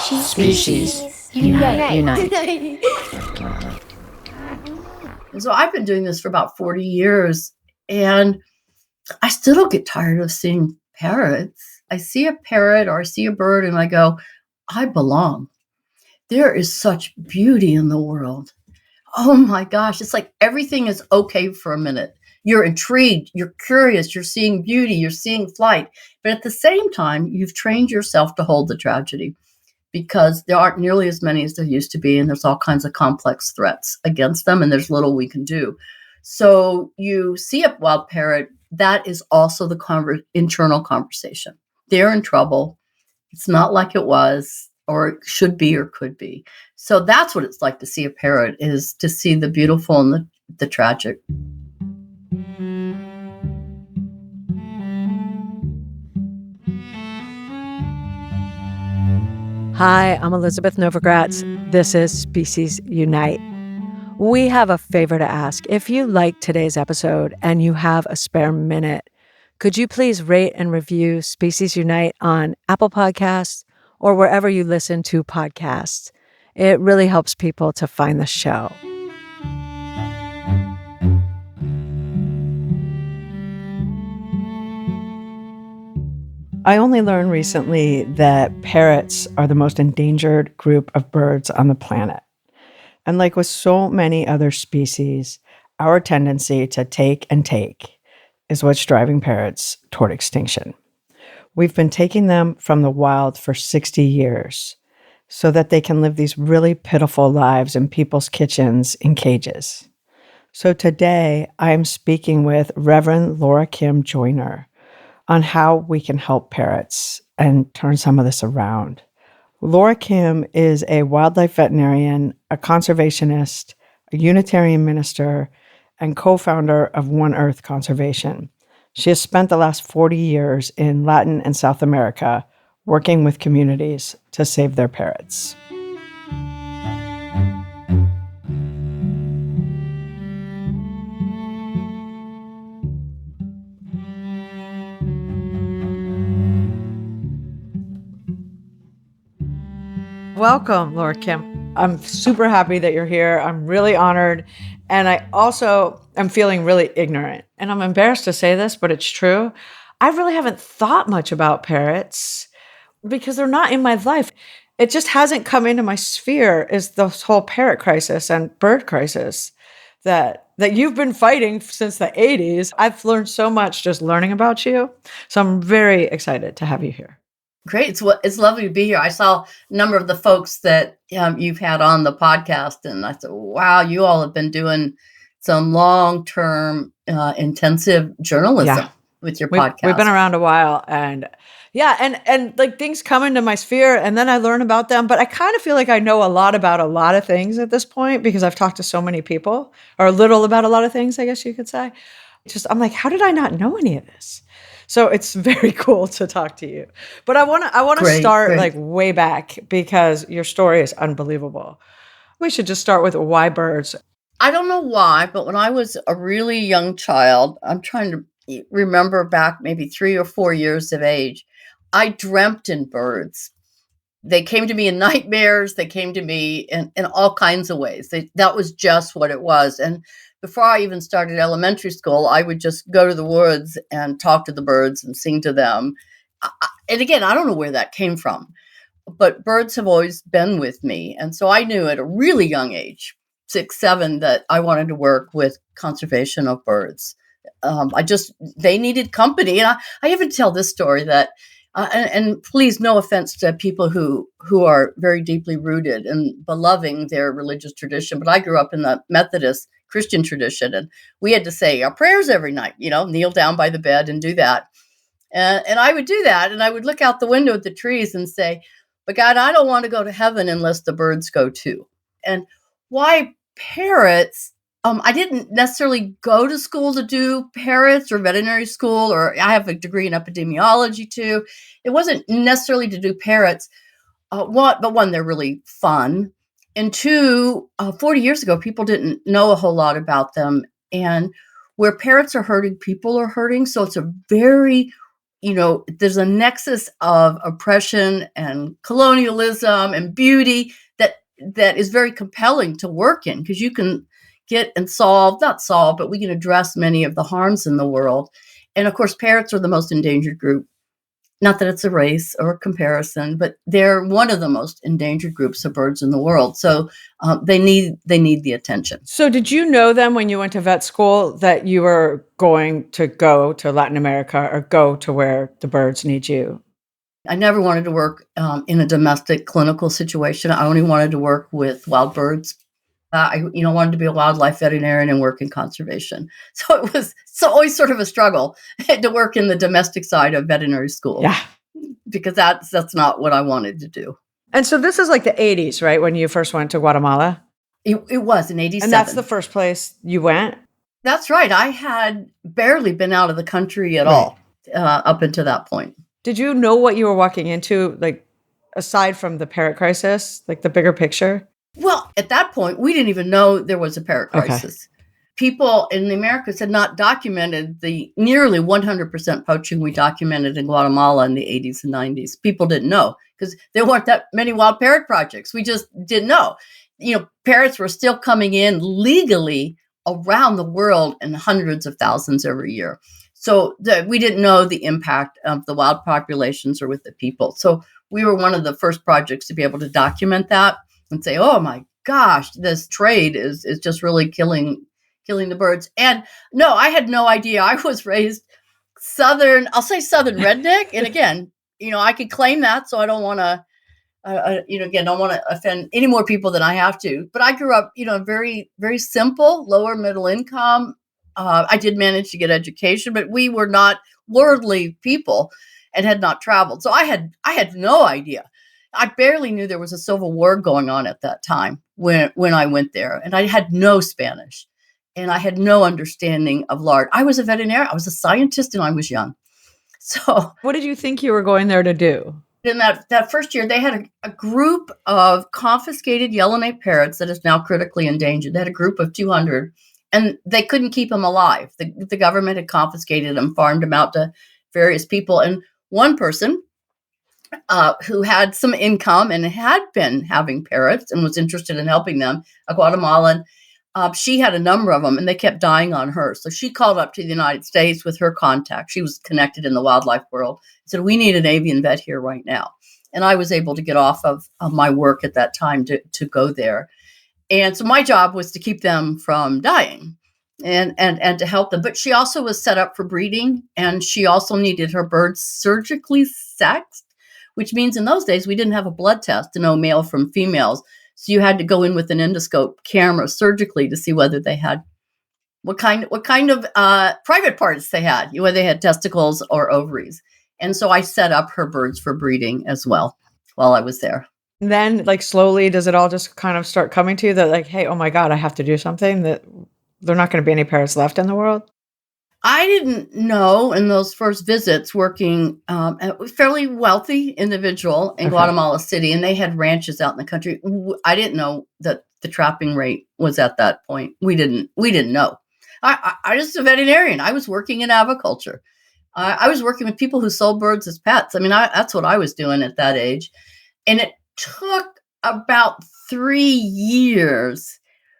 Species. Unite. So I've been doing this for about 40 years, and I still don't get tired of seeing parrots. I see a parrot or I see a bird and I go, I belong. There is such beauty in the world. Oh my gosh, it's like everything is okay for a minute. You're intrigued, you're curious, you're seeing beauty, you're seeing flight. But at the same time, you've trained yourself to hold the tragedy because there aren't nearly as many as there used to be. And there's all kinds of complex threats against them, and there's little we can do. So you see a wild parrot, that is also the internal conversation. They're in trouble. It's not like it was, or it should be, or could be. So that's what it's like to see a parrot, is to see the beautiful and the tragic. Hi, I'm Elizabeth Novogratz. This is Species Unite. We have a favor to ask. If you like today's episode and you have a spare minute, could you please rate and review Species Unite on Apple Podcasts or wherever you listen to podcasts? It really helps people to find the show. I only learned recently that parrots are the most endangered group of birds on the planet. And like with so many other species, our tendency to take and take is what's driving parrots toward extinction. We've been taking them from the wild for 60 years so that they can live these really pitiful lives in people's kitchens in cages. So today, I'm speaking with Reverend LoraKim Joyner on how we can help parrots and turn some of this around. LoraKim is a wildlife veterinarian, a conservationist, a Unitarian minister, and co-founder of One Earth Conservation. She has spent the last 40 years in Latin and South America working with communities to save their parrots. Welcome, LoraKim. I'm super happy that you're here. I'm really honored. And I also am feeling really ignorant. And I'm embarrassed to say this, but it's true. I really haven't thought much about parrots because they're not in my life. It just hasn't come into my sphere, is this whole parrot crisis and bird crisis that you've been fighting since the 80s. I've learned so much just learning about you. So I'm very excited to have you here. Great. It's lovely to be here. I saw a number of the folks that you've had on the podcast, and I thought, wow, you all have been doing some long-term intensive journalism with your podcast. We've been around a while, and like things come into my sphere, and then I learn about them. But I kind of feel like I know a lot about a lot of things at this point because I've talked to so many people, or little about a lot of things, I guess you could say. I'm like, how did I not know any of this? So it's very cool to talk to you. But I want to start like way back because your story is unbelievable. We should just start with why birds. I don't know why, but when I was a really young child, I'm trying to remember back maybe 3 or 4 years of age, I dreamt in birds. They came to me in nightmares. They came to me in all kinds of ways. That was just what it was. And before I even started elementary school, I would just go to the woods and talk to the birds and sing to them. And again, I don't know where that came from, but birds have always been with me. And so I knew at a really young age, 6, 7, that I wanted to work with conservation of birds. They needed company. And I even tell this story that, and please, no offense to people who are very deeply rooted and beloving their religious tradition, but I grew up in the Methodist Christian tradition, and we had to say our prayers every night, kneel down by the bed and do that. And I would do that, and I would look out the window at the trees and say, but God, I don't want to go to heaven unless the birds go too. And why parrots? I didn't necessarily go to school to do parrots or veterinary school, or I have a degree in epidemiology too. It wasn't necessarily to do parrots. One, they're really fun. And 2, 40 years ago, people didn't know a whole lot about them. And where parrots are hurting, people are hurting. So it's a very there's a nexus of oppression and colonialism and beauty that is very compelling to work in, because you can get and not solve, but we can address many of the harms in the world. And of course, parrots are the most endangered group. Not that it's a race or a comparison, but they're one of the most endangered groups of birds in the world. So they need the attention. So did you know then when you went to vet school that you were going to go to Latin America or go to where the birds need you? I never wanted to work in a domestic clinical situation. I only wanted to work with wild birds. I wanted to be a wildlife veterinarian and work in conservation. So it's always sort of a struggle to work in the domestic side of veterinary school. Yeah. Because that's not what I wanted to do. And so this is like the 80s, right? When you first went to Guatemala? It was in 87. And that's the first place you went? That's right. I had barely been out of the country at all up until that point. Did you know what you were walking into, like, aside from the parrot crisis, like the bigger picture? Well, at that point, we didn't even know there was a parrot crisis. Okay. People in the Americas had not documented the nearly 100% poaching we documented in Guatemala in the 80s and 90s. People didn't know because there weren't that many wild parrot projects. We just didn't know. Parrots were still coming in legally around the world in hundreds of thousands every year. So we didn't know the impact of the wild populations or with the people. So we were one of the first projects to be able to document that and say, oh my gosh, this trade is just really killing the birds. And no, I had no idea. I was raised Southern redneck. And again, I could claim that, so I don't want to, don't want to offend any more people than I have to. But I grew up, very, very simple, lower middle income. I did manage to get education, but we were not worldly people and had not traveled. So I had no idea. I barely knew there was a civil war going on at that time when I went there, and I had no Spanish, and I had no understanding of lard. I was a veterinarian. I was a scientist, and I was young. So, what did you think you were going there to do? In that first year, they had a group of confiscated yellow-naped parrots that is now critically endangered. They had a group of 200, and they couldn't keep them alive. The government had confiscated them, farmed them out to various people, and one person who had some income and had been having parrots and was interested in helping them, a Guatemalan. She had a number of them, and they kept dying on her. So she called up to the United States with her contact. She was connected in the wildlife world. Said, we need an avian vet here right now. And I was able to get off of my work at that time to go there. And so my job was to keep them from dying and to help them. But she also was set up for breeding, and she also needed her birds surgically sexed, which means in those days we didn't have a blood test to know male from females. So you had to go in with an endoscope camera surgically to see whether they had what kind of private parts they had, whether they had testicles or ovaries. And so I set up her birds for breeding as well while I was there. And then, like, slowly, does it all just kind of start coming to you that, like, hey, oh my God, I have to do something, that there are not going to be any parrots left in the world? I didn't know in those first visits working a fairly wealthy individual in Guatemala City, and they had ranches out in the country. I didn't know that the trapping rate was at that point. We didn't know. I was a veterinarian. I was working in aviculture. I was working with people who sold birds as pets. I mean, that's what I was doing at that age. And it took about 3 years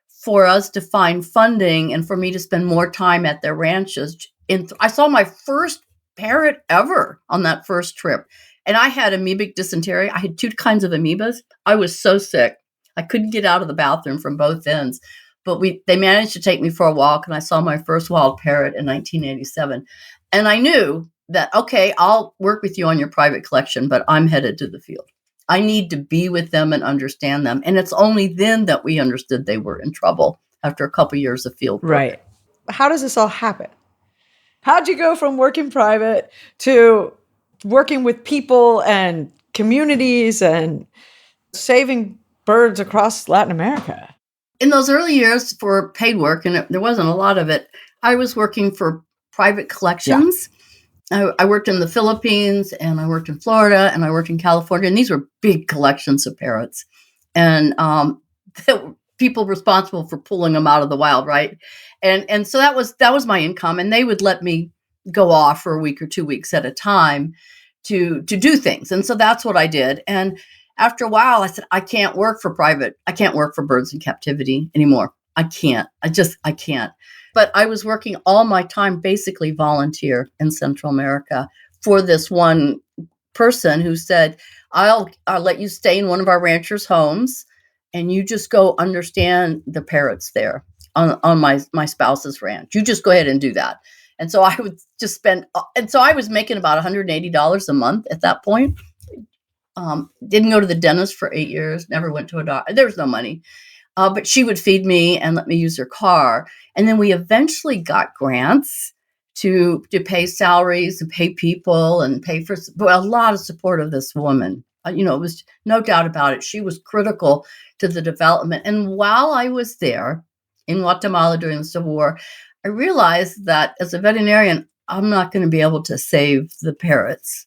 for us to find funding and for me to spend more time at their ranches. And I saw my first parrot ever on that first trip. And I had amoebic dysentery. I had 2 kinds of amoebas. I was so sick. I couldn't get out of the bathroom from both ends. But they managed to take me for a walk, and I saw my first wild parrot in 1987. And I knew that, okay, I'll work with you on your private collection, but I'm headed to the field. I need to be with them and understand them. And it's only then that we understood they were in trouble after a couple years of field work. Right. How does this all happen? How'd you go from working private to working with people and communities and saving birds across Latin America? In those early years for paid work, and there wasn't a lot of it, I was working for private collections. Yeah. I worked in the Philippines, and I worked in Florida, and I worked in California, and these were big collections of parrots. And people responsible for pulling them out of the wild, right? And so that was my income, and they would let me go off for a week or 2 weeks at a time to do things. And so that's what I did. And after a while, I said, I can't work for birds in captivity anymore. I can't. I can't. But I was working all my time, basically volunteer in Central America for this one person who said, I'll let you stay in one of our ranchers' homes and you just go understand the parrots there on my spouse's ranch. You just go ahead and do that. And so I would just I was making about $180 a month at that point. Didn't go to the dentist for 8 years, never went to a doctor. There was no money. But she would feed me and let me use her car. And then we eventually got grants to pay salaries and pay people and pay for a lot of support of this woman. It was no doubt about it. She was critical to the development. And while I was there in Guatemala during the Civil War, I realized that as a veterinarian, I'm not going to be able to save the parrots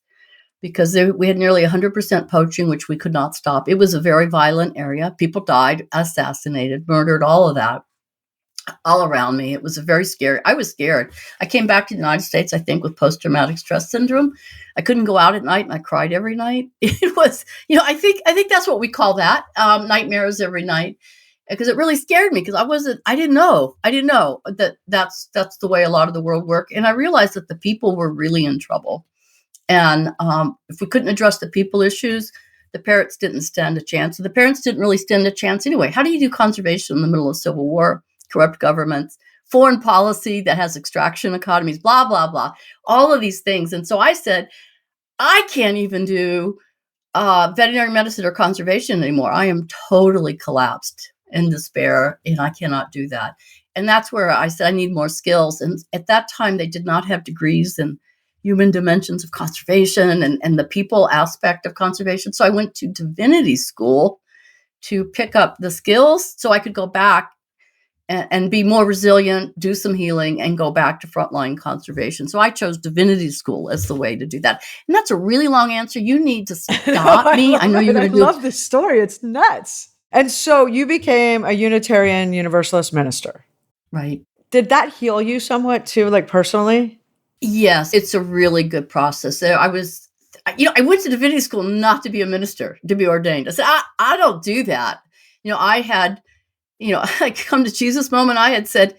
because we had nearly 100% poaching, which we could not stop. It was a very violent area. People died, assassinated, murdered, all of that, all around me. It was very scary. I was scared. I came back to the United States, I think, with post-traumatic stress syndrome. I couldn't go out at night, and I cried every night. It was, I think that's what we call that, nightmares every night, because it really scared me because I didn't know that that's the way a lot of the world worked. And I realized that the people were really in trouble. And if we couldn't address the people issues, the parrots didn't stand a chance. So the parrots didn't really stand a chance anyway. How do you do conservation in the middle of civil war, corrupt governments, foreign policy that has extraction economies, blah, blah, blah, all of these things. And so I said, I can't even do veterinary medicine or conservation anymore. I am totally collapsed in despair, and I cannot do that. And that's where I said I need more skills. And at that time, they did not have degrees in human dimensions of conservation and the people aspect of conservation. So I went to divinity school to pick up the skills so I could go back and be more resilient, do some healing, and go back to frontline conservation. So I chose divinity school as the way to do that. And that's a really long answer. You need to stop me. I know you're going to do. I love this story. It's nuts. And so you became a Unitarian Universalist minister. Right. Did that heal you somewhat too, like personally? Yes, it's a really good process. I went to divinity school not to be a minister, to be ordained. I said, I don't do that. I had, I come to Jesus moment. I had said,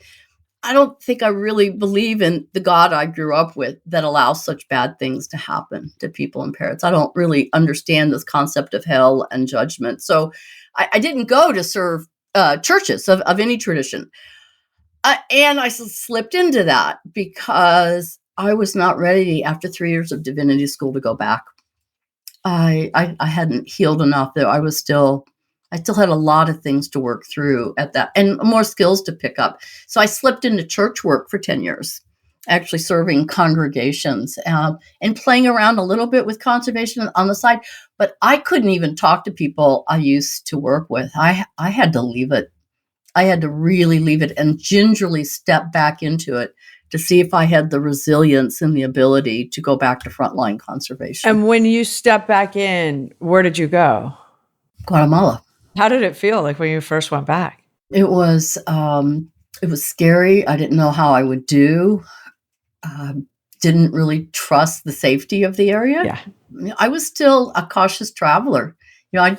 I don't think I really believe in the God I grew up with that allows such bad things to happen to people and parrots. I don't really understand this concept of hell and judgment. So I didn't go to serve churches of any tradition. And I slipped into that because I was not ready after 3 years of divinity school to go back. I hadn't healed enough. I still had a lot of things to work through at that and more skills to pick up. So I slipped into church work for 10 years, actually serving congregations and playing around a little bit with conservation on the side. But I couldn't even talk to people I used to work with. I had to leave it. I had to really leave it and gingerly step back into it to see if I had the resilience and the ability to go back to frontline conservation. And when you stepped back in, where did you go? Guatemala. How did it feel like when you first went back? It was scary. I didn't know how I would do. Didn't really trust the safety of the area. Yeah. I was still a cautious traveler. I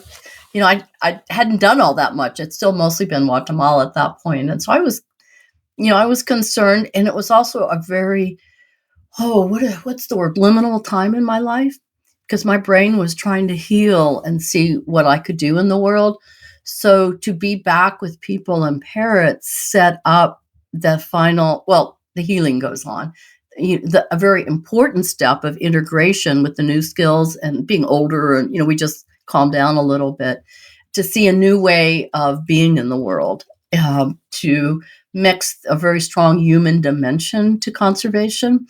hadn't done all that much. It's still mostly been Guatemala at that point. And so I was concerned. And it was also a very, what's the word, liminal time in my life, because my brain was trying to heal and see what I could do in the world. So to be back with people and parrots set up the healing goes on. A very important step of integration with the new skills and being older. And, we just calmed down a little bit to see a new way of being in the world, to mix a very strong human dimension to conservation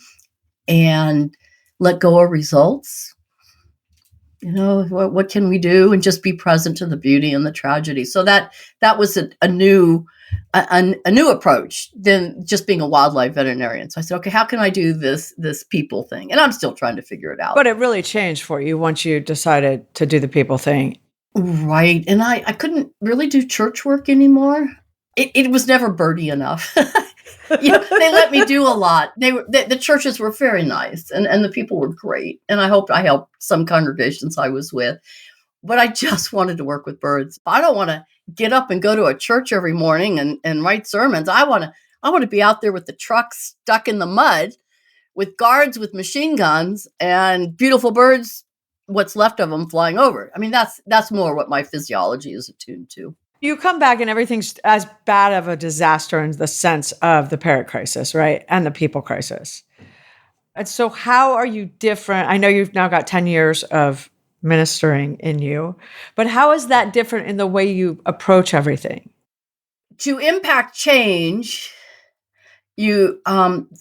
and let go of results. What can we do, and just be present to the beauty and the tragedy. So that was a new approach than just being a wildlife veterinarian. So I said, okay, how can I do this people thing? And I'm still trying to figure it out. But it really changed for you once you decided to do the people thing. Right. And I couldn't really do church work anymore. It was never birdie enough. They let me do a lot. The churches were very nice, and the people were great. And I hoped I helped some congregations I was with. But I just wanted to work with birds. I don't want to get up and go to a church every morning and write sermons. I want to be out there with the trucks stuck in the mud, with guards with machine guns and beautiful birds, what's left of them, flying over. I mean, that's more what my physiology is attuned to. You come back and everything's as bad of a disaster in the sense of the parrot crisis, right? And the people crisis. And so how are you different? I know you've now got 10 years of ministering in you, but how is that different in the way you approach everything? To impact change, you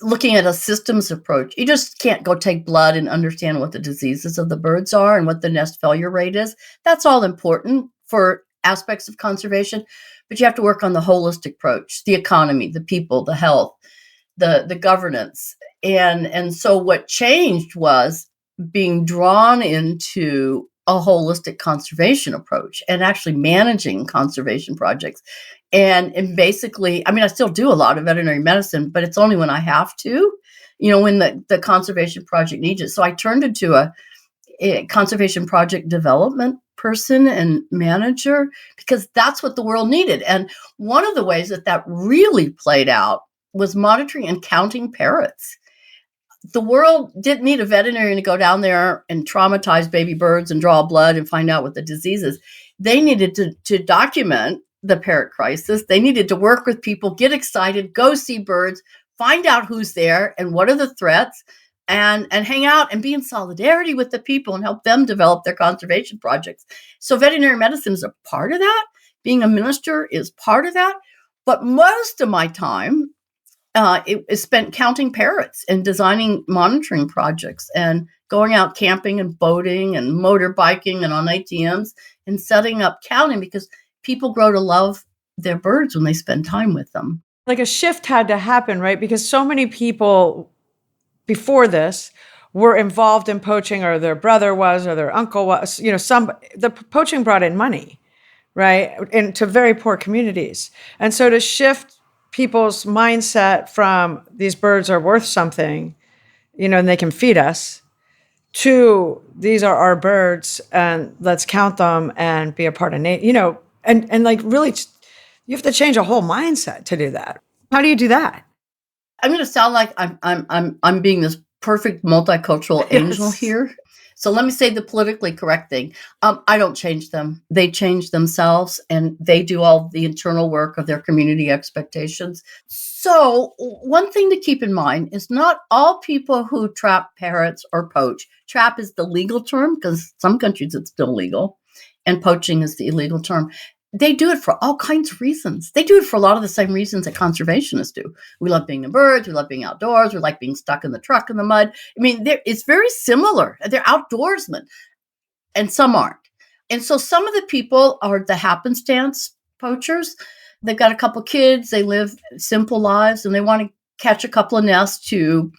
looking at a systems approach. You just can't go take blood and understand what the diseases of the birds are and what the nest failure rate is. That's all important for aspects of conservation, but you have to work on the holistic approach, the economy, the people, the health, the governance. And so what changed was being drawn into a holistic conservation approach and actually managing conservation projects. And basically, I mean, I still do a lot of veterinary medicine, but it's only when I have to, when the conservation project needs it. So I turned into a conservation project development person and manager, because that's what the world needed. And one of the ways that really played out was monitoring and counting parrots. The world didn't need a veterinarian to go down there and traumatize baby birds and draw blood and find out what the disease is. They needed to document the parrot crisis. They needed to work with people, get excited, go see birds, find out who's there and what are the threats, and hang out and be in solidarity with the people and help them develop their conservation projects. So veterinary medicine is a part of that. Being a minister is part of that. But most of my time it is spent counting parrots and designing monitoring projects and going out camping and boating and motorbiking and on ATMs and setting up counting, because people grow to love their birds when they spend time with them. Like a shift had to happen, right? Because so many people before this were involved in poaching, or their brother was, or their uncle was, the poaching brought in money, right? Into very poor communities. And so to shift people's mindset from these birds are worth something, and they can feed us, to these are our birds and let's count them and be a part of nature, and like really you have to change a whole mindset to do that. How do you do that? I'm going to sound like I'm being this perfect multicultural angel here. So let me say the politically correct thing. I don't change them. They change themselves, and they do all the internal work of their community expectations. So one thing to keep in mind is not all people who trap parrots or poach. Trap is the legal term, because some countries it's still legal, and poaching is the illegal term. They do it for all kinds of reasons. They do it for a lot of the same reasons that conservationists do. We love being in birds. We love being outdoors. We like being stuck in the truck in the mud. I mean, it's very similar. They're outdoorsmen, and some aren't. And so some of the people are the happenstance poachers. They've got a couple kids. They live simple lives, and they want to catch a couple of nests to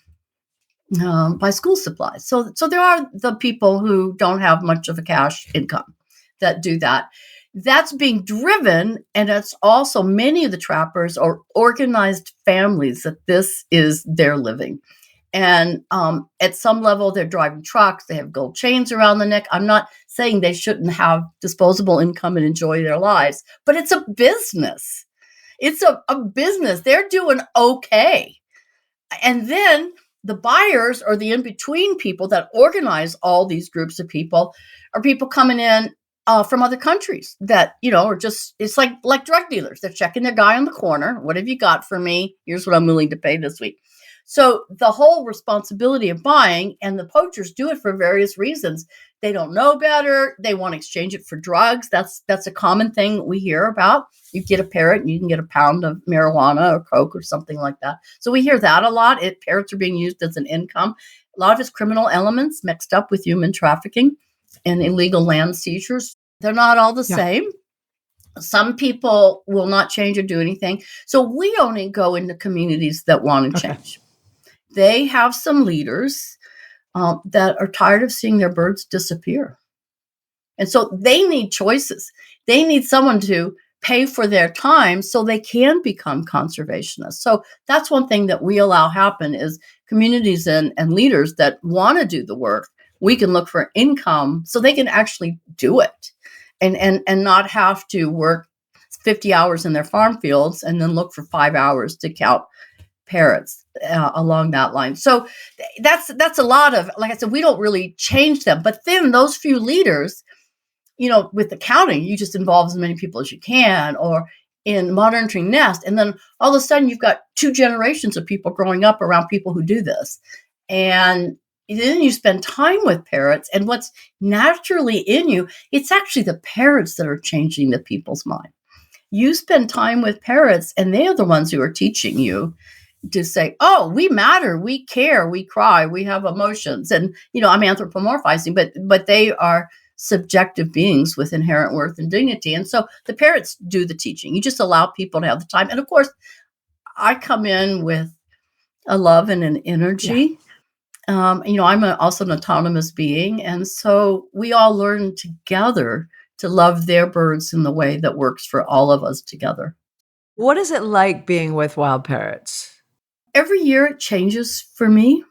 buy school supplies. So there are the people who don't have much of a cash income that do that. That's being driven, and it's also many of the trappers are organized families that this is their living. And at some level, they're driving trucks. They have gold chains around the neck. I'm not saying they shouldn't have disposable income and enjoy their lives, but it's a business. It's a business. They're doing okay. And then the buyers, or the in-between people that organize all these groups of people, are people coming in from other countries that, are just, it's like drug dealers. They're checking their guy on the corner. What have you got for me? Here's what I'm willing to pay this week. So the whole responsibility of buying, and the poachers do it for various reasons. They don't know better. They want to exchange it for drugs. That's a common thing we hear about. You get a parrot and you can get a pound of marijuana or coke or something like that. So we hear that a lot. Parrots are being used as an income. A lot of it's criminal elements mixed up with human trafficking and illegal land seizures. They're not all the same. Some people will not change or do anything. So we only go into communities that want to change. They have some leaders that are tired of seeing their birds disappear. And so they need choices. They need someone to pay for their time so they can become conservationists. So that's one thing that we allow happen is communities and leaders that want to do the work. We can look for income so they can actually do it and not have to work 50 hours in their farm fields and then look for 5 hours to count parrots along that line. So that's a lot of, like I said, we don't really change them. But then those few leaders, with the counting, you just involve as many people as you can, or in monitoring nest. And then all of a sudden you've got 2 generations of people growing up around people who do this. And then you spend time with parrots, and what's naturally in you, it's actually the parrots that are changing the people's mind. You spend time with parrots, and they are the ones who are teaching you to say, oh, we matter, we care, we cry, we have emotions. And, I'm anthropomorphizing, but they are subjective beings with inherent worth and dignity. And so the parrots do the teaching. You just allow people to have the time. And of course, I come in with a love and an energy. I'm also an autonomous being. And so we all learn together to love their birds in the way that works for all of us together. What is it like being with wild parrots? Every year it changes for me.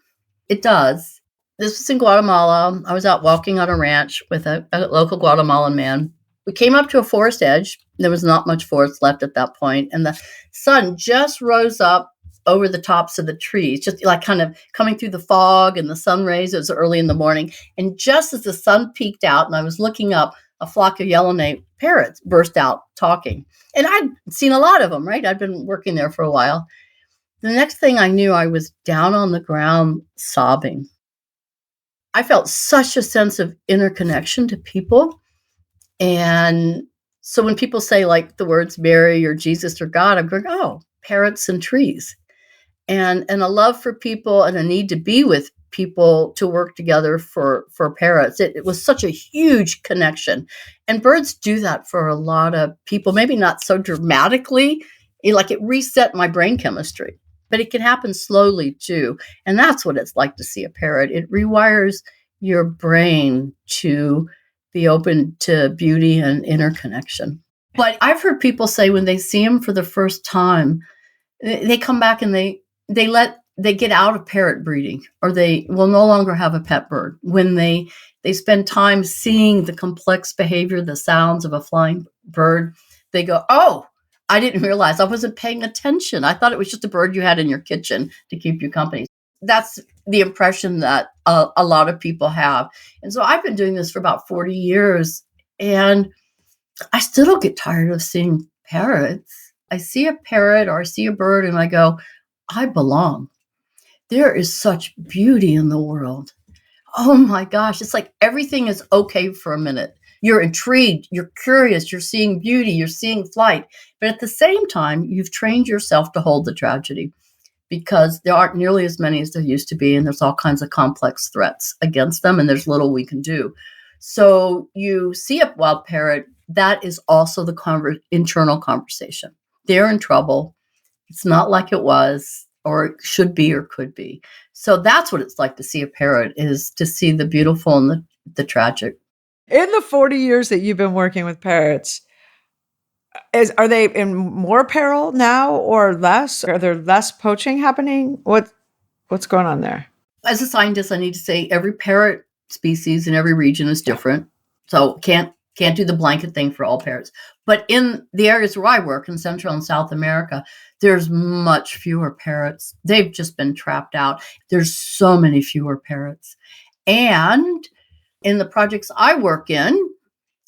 It does. This was in Guatemala. I was out walking on a ranch with a local Guatemalan man. We came up to a forest edge. There was not much forest left at that point, and the sun just rose up over the tops of the trees, just like kind of coming through the fog and the sun rays. It was early in the morning. And just as the sun peeked out and I was looking up, a flock of yellow-naped parrots burst out talking. And I'd seen a lot of them, right? I'd been working there for a while. The next thing I knew, I was down on the ground sobbing. I felt such a sense of interconnection to people. And so when people say like the words Mary or Jesus or God, I'm going, oh, parrots and trees. And a love for people and a need to be with people to work together for parrots. It was such a huge connection. And birds do that for a lot of people, maybe not so dramatically. It reset my brain chemistry. But it can happen slowly too. And that's what it's like to see a parrot. It rewires your brain to be open to beauty and interconnection. But I've heard people say when they see them for the first time, they come back and they get out of parrot breeding, or they will no longer have a pet bird. When they spend time seeing the complex behavior, the sounds of a flying bird, they go, oh, I didn't realize, I wasn't paying attention. I thought it was just a bird you had in your kitchen to keep you company. That's the impression that a lot of people have. And so I've been doing this for about 40 years, and I still don't get tired of seeing parrots. I see a parrot or I see a bird and I go, I belong. There is such beauty in the world. Oh my gosh, it's like everything is okay for a minute. You're intrigued, you're curious, you're seeing beauty, you're seeing flight. But at the same time, you've trained yourself to hold the tragedy, because there aren't nearly as many as there used to be. And there's all kinds of complex threats against them. And there's little we can do. So you see a wild parrot, that is also the internal conversation. They're in trouble. It's not like it was, or it should be, or could be. So that's what it's like to see a parrot, is to see the beautiful and the tragic. In the 40 years that you've been working with parrots, are they in more peril now or less? Are there less poaching happening? What's going on there? As a scientist, I need to say every parrot species in every region is different. So can't do the blanket thing for all parrots. But in the areas where I work, in Central and South America, there's much fewer parrots. They've just been trapped out. There's so many fewer parrots. And in the projects I work in,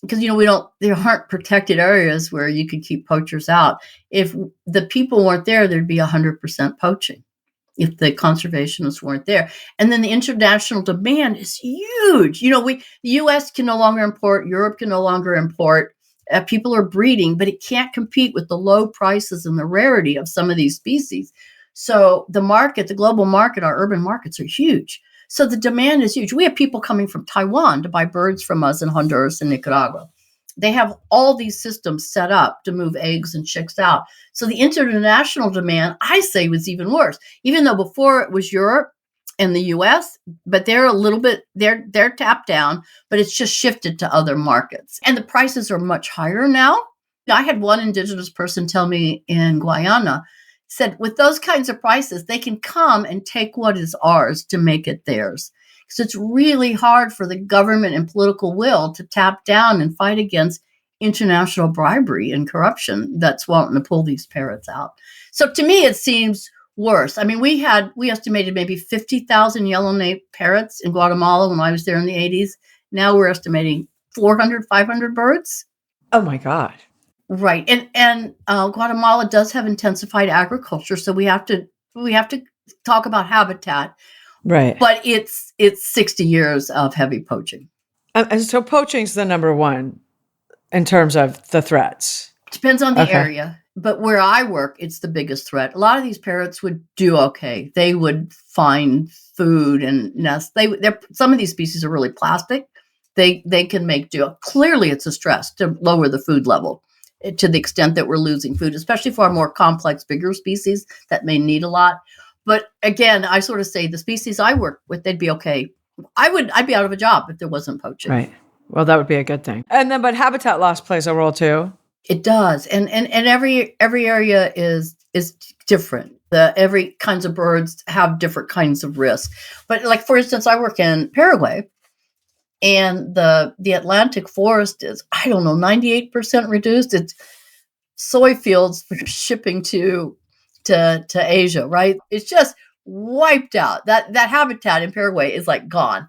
because there aren't protected areas where you could keep poachers out. If the people weren't there, there'd be 100% poaching if the conservationists weren't there. And then the international demand is huge. The US can no longer import, Europe can no longer import. People are breeding, but it can't compete with the low prices and the rarity of some of these species. So the global market, our urban markets are huge. So the demand is huge. We have people coming from Taiwan to buy birds from us in Honduras and Nicaragua. They have all these systems set up to move eggs and chicks out. So the international demand, I say, was even worse, even though before it was Europe and the US, but they're a little bit, they're tapped down, but it's just shifted to other markets. And the prices are much higher now I had one indigenous person tell me in Guyana, said, with those kinds of prices, they can come and take what is ours to make it theirs. So it's really hard for the government and political will to tap down and fight against international bribery and corruption that's wanting to pull these parrots out. So to me, it seems worse. I mean, we estimated maybe 50,000 yellow-naped parrots in Guatemala when I was there in the 80s. Now we're estimating 400, 500 birds. Oh my God. Right. And Guatemala does have intensified agriculture. So we have to talk about habitat. Right. But it's 60 years of heavy poaching. And so poaching's the number one in terms of the threats. Depends on the area. But where I work, it's the biggest threat. A lot of these parrots would do okay. They would find food and nest. Some of these species are really plastic. They can make do. Clearly, it's a stress to lower the food level to the extent that we're losing food, especially for our more complex, bigger species that may need a lot. But again, I sort of say the species I work with, they'd be okay. I'd be out of a job if there wasn't poaching. Right. Well, that would be a good thing. But habitat loss plays a role too. It does, and every area is different. Every kinds of birds have different kinds of risk. But like for instance, I work in Paraguay, and the Atlantic forest is 98% reduced. It's soy fields for shipping to Asia, right? It's just wiped out. That habitat in Paraguay is like gone.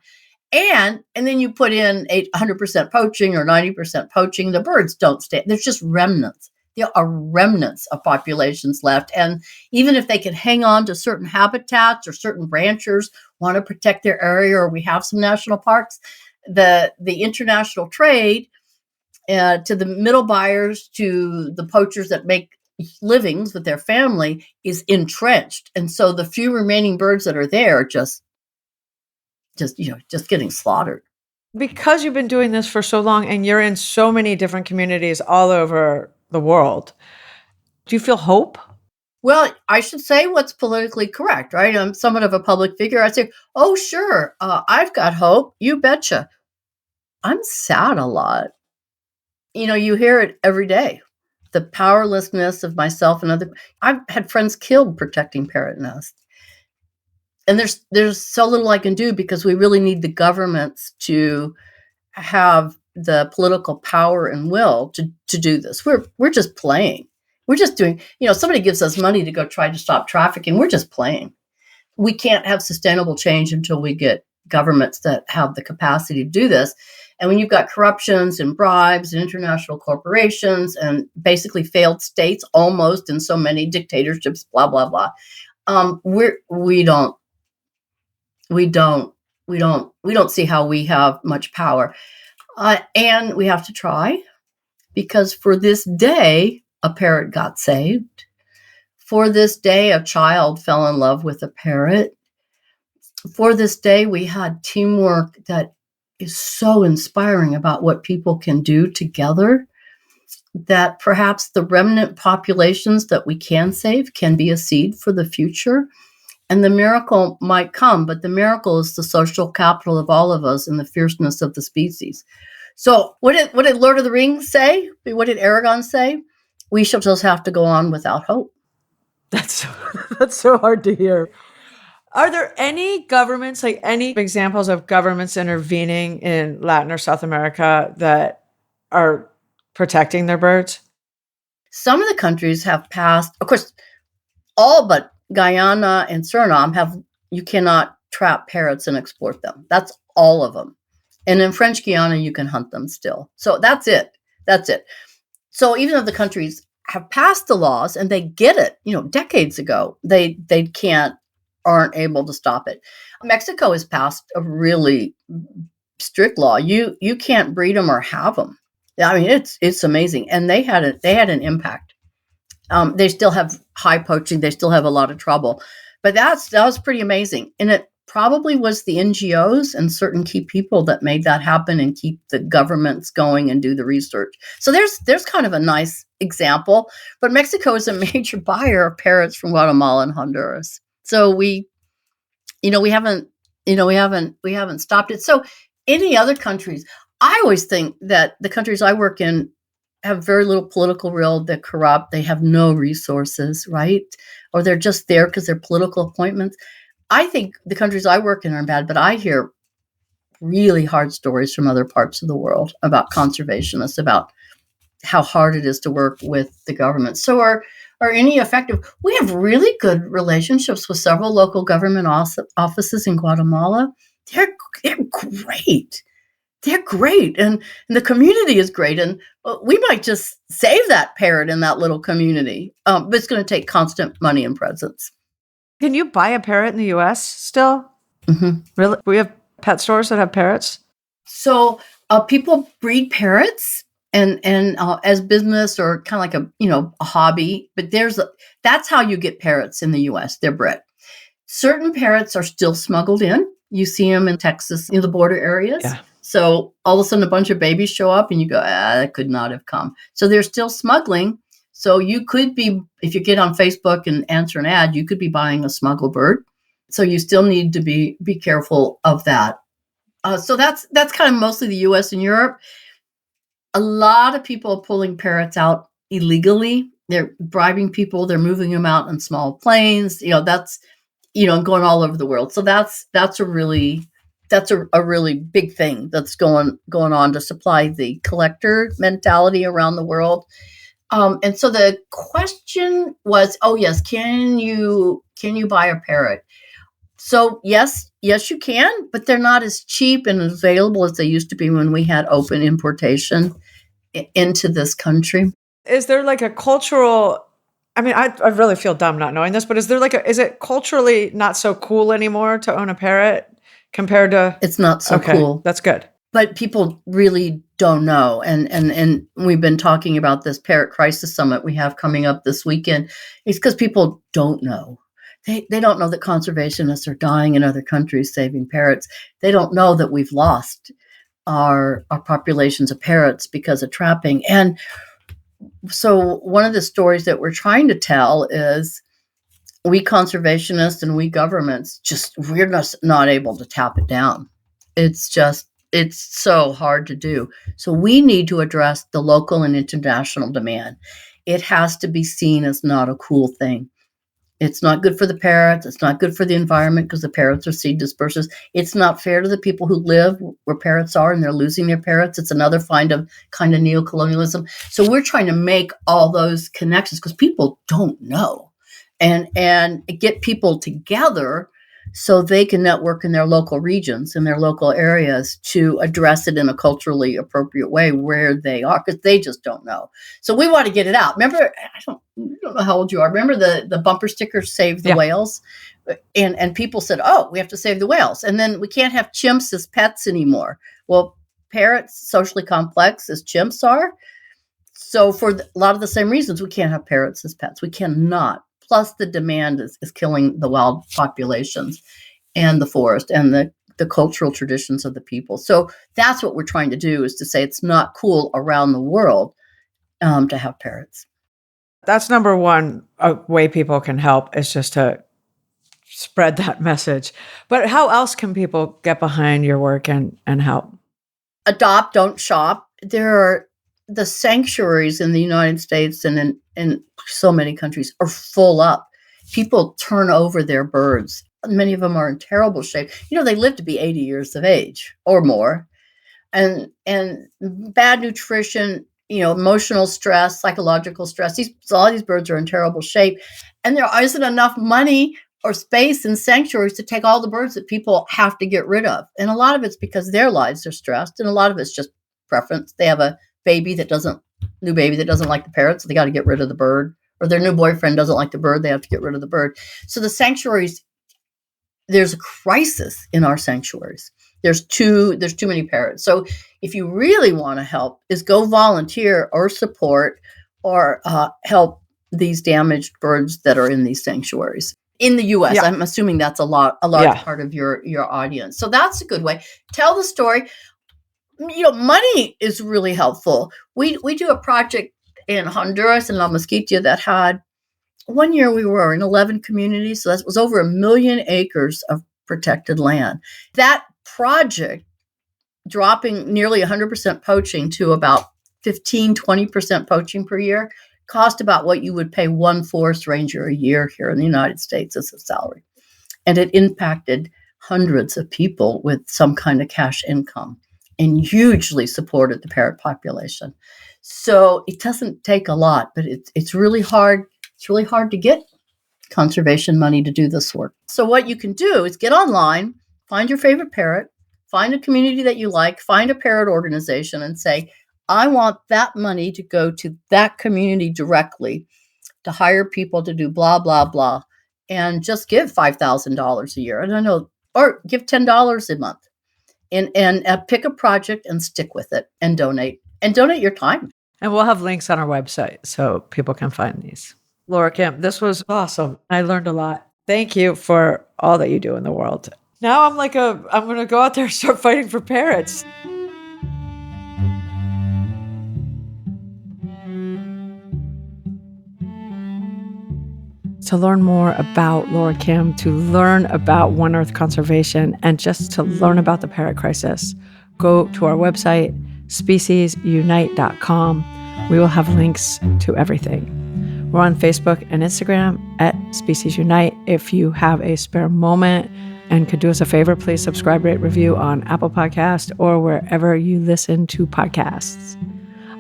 And then you put in 100% poaching or 90% poaching, the birds don't stay. There's just remnants. There are remnants of populations left. And even if they can hang on to certain habitats or certain ranchers want to protect their area, or we have some national parks, the international trade to the middle buyers, to the poachers that make livings with their family is entrenched. And so the few remaining birds that are there are just getting slaughtered. Because you've been doing this for so long and you're in so many different communities all over the world, do you feel hope? Well, I should say what's politically correct, right? I'm somewhat of a public figure. I say, oh, sure, I've got hope. You betcha. I'm sad a lot. You hear it every day. The powerlessness of myself and other. I've had friends killed protecting parrot nests. And there's so little I can do because we really need the governments to have the political power and will to do this. We're just playing. We're just doing, somebody gives us money to go try to stop trafficking. We're just playing. We can't have sustainable change until we get governments that have the capacity to do this. And when you've got corruptions and bribes and international corporations and basically failed states almost in so many dictatorships, blah, blah, blah, we don't see how we have much power. And we have to try, because for this day, a parrot got saved. For this day, a child fell in love with a parrot. For this day, we had teamwork that is so inspiring about what people can do together, that perhaps the remnant populations that we can save can be a seed for the future. And the miracle might come, but the miracle is the social capital of all of us and the fierceness of the species. So what did Lord of the Rings say? What did Aragorn say? We shall just have to go on without hope. That's so hard to hear. Are there any governments, like any examples of governments intervening in Latin or South America that are protecting their birds? Some of the countries have passed, of course, all but Guyana and Suriname you cannot trap parrots and export them. That's all of them. And in French Guiana, you can hunt them still. So that's it. So even though the countries have passed the laws and they get it, decades ago, they aren't able to stop it. Mexico has passed a really strict law. You can't breed them or have them. I mean, it's amazing. And they had an impact. They still have high poaching. They still have a lot of trouble, but that was pretty amazing. And it probably was the NGOs and certain key people that made that happen and keep the governments going and do the research. So there's kind of a nice example, but Mexico is a major buyer of parrots from Guatemala and Honduras. So we haven't stopped it. So any other countries, I always think that the countries I work in have very little political will. They're corrupt. They have no resources, right? Or they're just there because they're political appointments. I think the countries I work in are bad, but I hear really hard stories from other parts of the world about conservationists, about how hard it is to work with the government. So are any effective? We have really good relationships with several local government offices in Guatemala. They're great. They're great. And the community is great. And we might just save that parrot in that little community. But it's going to take constant money and presence. Can you buy a parrot in the US still? Mm-hmm. Really? We have pet stores that have parrots? So people breed parrots and as business or kind of like a hobby. But that's how you get parrots in the US. They're bred. Certain parrots are still smuggled in. You see them in Texas, in the border areas. Yeah. So all of a sudden a bunch of babies show up and you go, that could not have come. So they're still smuggling. So you could be, if you get on Facebook and answer an ad, you could be buying a smuggled bird. So you still need to be careful of that. So that's kind of mostly the US and Europe. A lot of people are pulling parrots out illegally. They're bribing people. They're moving them out in small planes. That's going all over the world. So that's a really big thing that's going on to supply the collector mentality around the world. And so the question was, oh yes, can you buy a parrot? So yes, you can, but they're not as cheap and available as they used to be when we had open importation into this country. Is there like a cultural, I mean, I really feel dumb not knowing this, but is it culturally not so cool anymore to own a parrot compared to? It's not so cool. That's good. But people really don't know. And we've been talking about this Parrot Crisis Summit we have coming up this weekend. It's because people don't know. They don't know that conservationists are dying in other countries saving parrots. They don't know that we've lost our populations of parrots because of trapping. And so one of the stories that we're trying to tell is we conservationists and we governments we're just not able to tap it down. It's so hard to do. So we need to address the local and international demand. It has to be seen as not a cool thing. It's not good for the parrots. It's not good for the environment because the parrots are seed dispersers. It's not fair to the people who live where parrots are and they're losing their parrots. It's another kind of neocolonialism. So we're trying to make all those connections because people don't know and get people together so they can network in their local regions, in their local areas to address it in a culturally appropriate way where they are, because they just don't know. So we want to get it out. Remember, I don't know how old you are. Remember the bumper stickers, Save the Whales? And people said, oh, we have to save the whales. And then we can't have chimps as pets anymore. Well, parrots, socially complex as chimps are. So for a lot of the same reasons, we can't have parrots as pets. We cannot. Plus, the demand is killing the wild populations and the forest and the cultural traditions of the people. So that's what we're trying to do, is to say it's not cool around the world to have parrots. That's number one way people can help, is just to spread that message. But how else can people get behind your work and help? Adopt, don't shop. There are the sanctuaries in the United States and in so many countries are full up. People turn over their birds. Many of them are in terrible shape. They live to be 80 years of age or more. And bad nutrition, emotional stress, psychological stress. All these birds are in terrible shape. And there isn't enough money or space in sanctuaries to take all the birds that people have to get rid of. And a lot of it's because their lives are stressed. And a lot of it's just preference. They have a new baby that doesn't like the parrot, so they got to get rid of the bird. Or their new boyfriend doesn't like the bird, they have to get rid of the bird. So the sanctuaries, there's a crisis in our sanctuaries. There's too many parrots. So if you really want to help, is go volunteer or support or help these damaged birds that are in these sanctuaries. In the U.S., I'm assuming that's a large part of your audience. So that's a good way. Tell the story. Money is really helpful. We do a project in Honduras and La Mosquitia that had, one year we were in 11 communities. So that was over 1 million acres of protected land. That project, dropping nearly 100% poaching to about 15, 20% poaching per year, cost about what you would pay one forest ranger a year here in the United States as a salary. And it impacted hundreds of people with some kind of cash income and hugely supported the parrot population. So it doesn't take a lot, but it's really hard. It's really hard to get conservation money to do this work. So what you can do is get online, find your favorite parrot, find a community that you like, find a parrot organization and say, I want that money to go to that community directly to hire people to do blah, blah, blah, and just give $5,000 a year. And I know, or give $10 a month and pick a project and stick with it and donate your time. And we'll have links on our website so people can find these. LoraKim, this was awesome. I learned a lot. Thank you for all that you do in the world. Now I'm going to go out there and start fighting for parrots. To learn more about LoraKim, to learn about One Earth conservation, and just to learn about the parrot crisis, go to our website, speciesunite.com. We will have links to everything. We're on Facebook and Instagram at Species Unite. If you have a spare moment and could do us a favor, please subscribe, rate, review on Apple Podcast or wherever you listen to podcasts.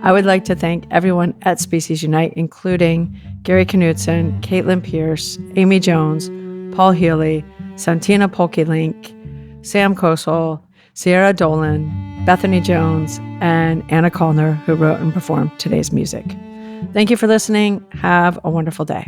I would like to thank everyone at Species Unite, including Gary Knudsen, Caitlin Pierce, Amy Jones, Paul Healy, Santina Polkilink, Sam Kosel, Sierra Dolan, Bethany Jones, and Anna Kallner, who wrote and performed today's music. Thank you for listening. Have a wonderful day.